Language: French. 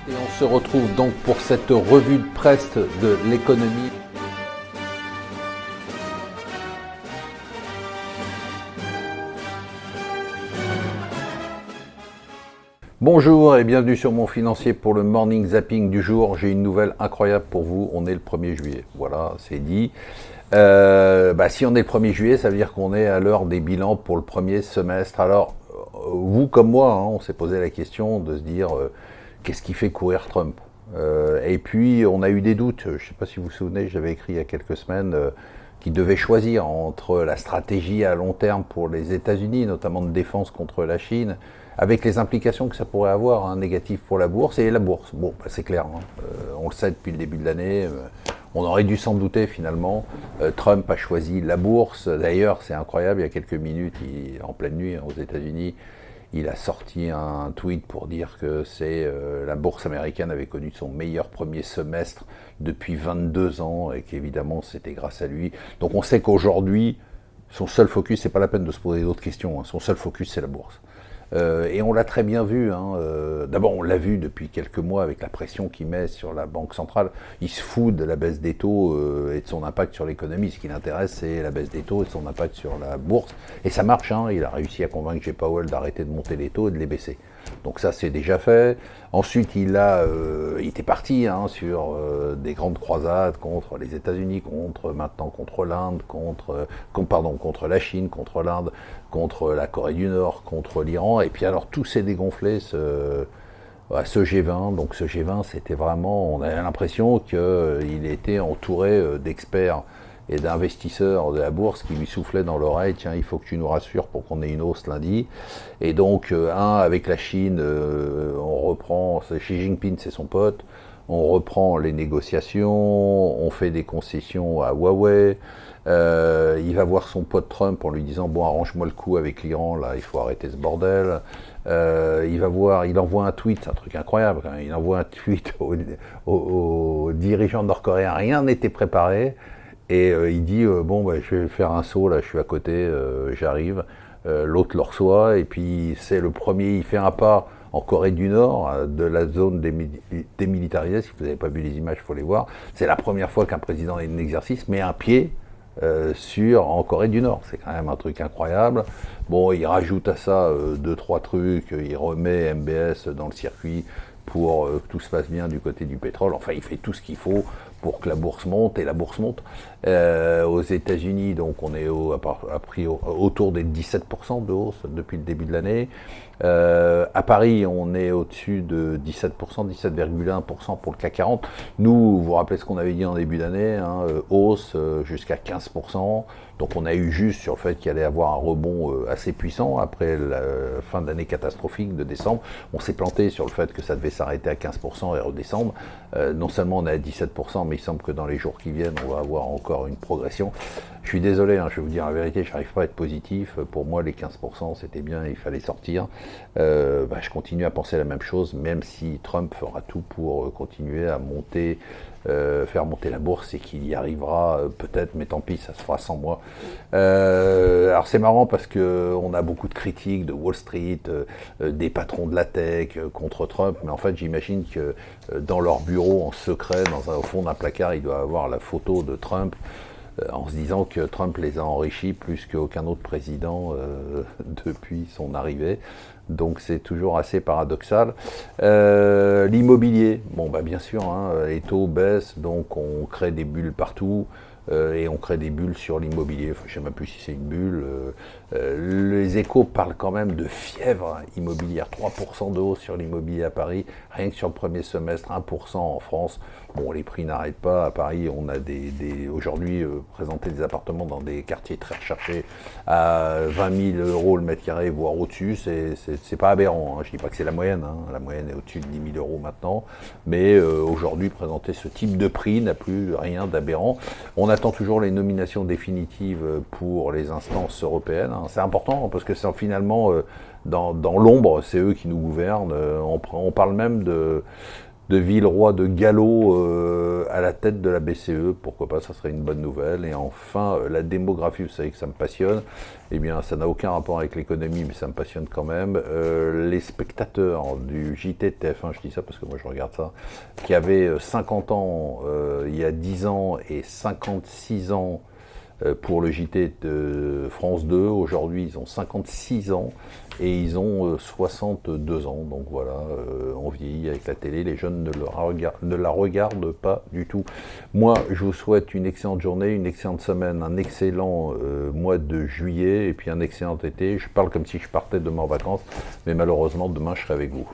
Et on se retrouve donc pour cette revue de presse de l'économie. Bonjour et bienvenue sur Mon Financier pour le morning zapping du jour. J'ai une nouvelle incroyable pour vous, on est le 1er juillet. Voilà, c'est dit. Si on est le 1er juillet, ça veut dire qu'on est à l'heure des bilans pour le premier semestre. Alors, vous comme moi, on s'est posé la question de se dire qu'est-ce qui fait courir Trump. Et puis, on a eu des doutes. Je ne sais pas si vous vous souvenez, j'avais écrit il y a quelques semaines qu'il devait choisir entre la stratégie à long terme pour les États-Unis, notamment de défense contre la Chine, avec les implications que ça pourrait avoir, négatif pour la bourse, et la bourse. Bon, c'est clair, on le sait depuis le début de l'année, on aurait dû s'en douter finalement. Trump a choisi la bourse. D'ailleurs, c'est incroyable, il y a quelques minutes, en pleine nuit aux États-Unis, il a sorti un tweet pour dire que la bourse américaine avait connu son meilleur premier semestre depuis 22 ans et qu'évidemment c'était grâce à lui. Donc on sait qu'aujourd'hui, son seul focus, c'est pas la peine de se poser d'autres questions, son seul focus c'est la bourse. Et on l'a très bien vu. D'abord, on l'a vu depuis quelques mois avec la pression qu'il met sur la Banque centrale. Il se fout de la baisse des taux et de son impact sur l'économie. Ce qui l'intéresse, c'est la baisse des taux et de son impact sur la bourse. Et ça marche. Il a réussi à convaincre Jay Powell d'arrêter de monter les taux et de les baisser. Donc ça, c'est déjà fait. Ensuite, il était parti sur des grandes croisades contre les États-Unis, maintenant contre l'Inde, contre la Chine, contre l'Inde, contre la Corée du Nord, contre l'Iran. Et puis alors, tout s'est dégonflé ce G20. Donc ce G20, c'était vraiment, on avait l'impression qu'il était entouré d'experts et d'investisseurs de la bourse qui lui soufflaient dans l'oreille, tiens, il faut que tu nous rassures pour qu'on ait une hausse lundi. Et donc, avec la Chine, on reprend, Xi Jinping, c'est son pote, on reprend les négociations, on fait des concessions à Huawei, il va voir son pote Trump en lui disant, bon, arrange-moi le coup avec l'Iran, là, il faut arrêter ce bordel. Il envoie un tweet, c'est un truc incroyable, il envoie un tweet aux dirigeants nord-coréens, rien n'était préparé. Et il dit, je vais faire un saut, là, je suis à côté, j'arrive. L'autre le reçoit, et puis c'est le premier, il fait un pas en Corée du Nord, de la zone démilitarisée. Si vous n'avez pas vu les images, il faut les voir. C'est la première fois qu'un président en exercice met un pied en Corée du Nord. C'est quand même un truc incroyable. Bon, il rajoute à ça 2-3 trucs, il remet MBS dans le circuit pour que tout se passe bien du côté du pétrole. Enfin, il fait tout ce qu'il faut pour que la bourse monte, et la bourse monte. Aux États-Unis, donc on est autour des 17% de hausse depuis le début de l'année. À Paris, on est au-dessus de 17%, 17,1% pour le CAC 40. Nous, vous vous rappelez ce qu'on avait dit en début d'année, hausse jusqu'à 15%. Donc on a eu juste sur le fait qu'il allait avoir un rebond assez puissant après la fin d'année catastrophique de décembre. On s'est planté sur le fait que ça devait s'arrêter à 15% et redescendre. Non seulement on est à 17%, mais il semble que dans les jours qui viennent, on va avoir encore une progression. Je suis désolé, je vais vous dire la vérité, je n'arrive pas à être positif. Pour moi, les 15%, c'était bien, il fallait sortir. Je continue à penser la même chose, même si Trump fera tout pour continuer à faire monter la bourse, et qu'il y arrivera peut-être, mais tant pis, ça se fera sans moi. Alors c'est marrant parce qu'on a beaucoup de critiques de Wall Street, des patrons de la tech contre Trump, mais en fait j'imagine que dans leur bureau en secret, au fond d'un placard, il doit avoir la photo de Trump, en se disant que Trump les a enrichis plus qu'aucun autre président depuis son arrivée. Donc c'est toujours assez paradoxal. L'immobilier, bien sûr, les taux baissent, donc on crée des bulles partout. Et on crée des bulles sur l'immobilier. Je ne sais même plus si c'est une bulle. Les Échos parlent quand même de fièvre immobilière. 3% de hausse sur l'immobilier à Paris, rien que sur le premier semestre, 1% en France. Bon, les prix n'arrêtent pas. À Paris, on a aujourd'hui présenté des appartements dans des quartiers très recherchés à 20 000 euros le mètre carré, voire au-dessus. C'est pas aberrant. Je ne dis pas que c'est la moyenne. La moyenne est au-dessus de 10 000 euros maintenant. Mais aujourd'hui, présenter ce type de prix n'a plus rien d'aberrant. On attend toujours les nominations définitives pour les instances européennes. C'est important parce que finalement, dans l'ombre, c'est eux qui nous gouvernent. On parle même de Villeroy de Gallo à la tête de la BCE. Pourquoi pas, ça serait une bonne nouvelle. Et enfin, la démographie, vous savez que ça me passionne. Eh bien, ça n'a aucun rapport avec l'économie, mais ça me passionne quand même. Les spectateurs du JT de TF1, je dis ça parce que moi je regarde ça, qui avaient 50 ans il y a 10 ans et 56 ans pour le JT de France 2. Aujourd'hui, ils ont 56 ans et ils ont 62 ans. Donc voilà, on vieillit avec la télé. Les jeunes ne la regardent pas du tout. Moi, je vous souhaite une excellente journée, une excellente semaine, un excellent mois de juillet et puis un excellent été. Je parle comme si je partais demain en vacances, mais malheureusement, demain, je serai avec vous.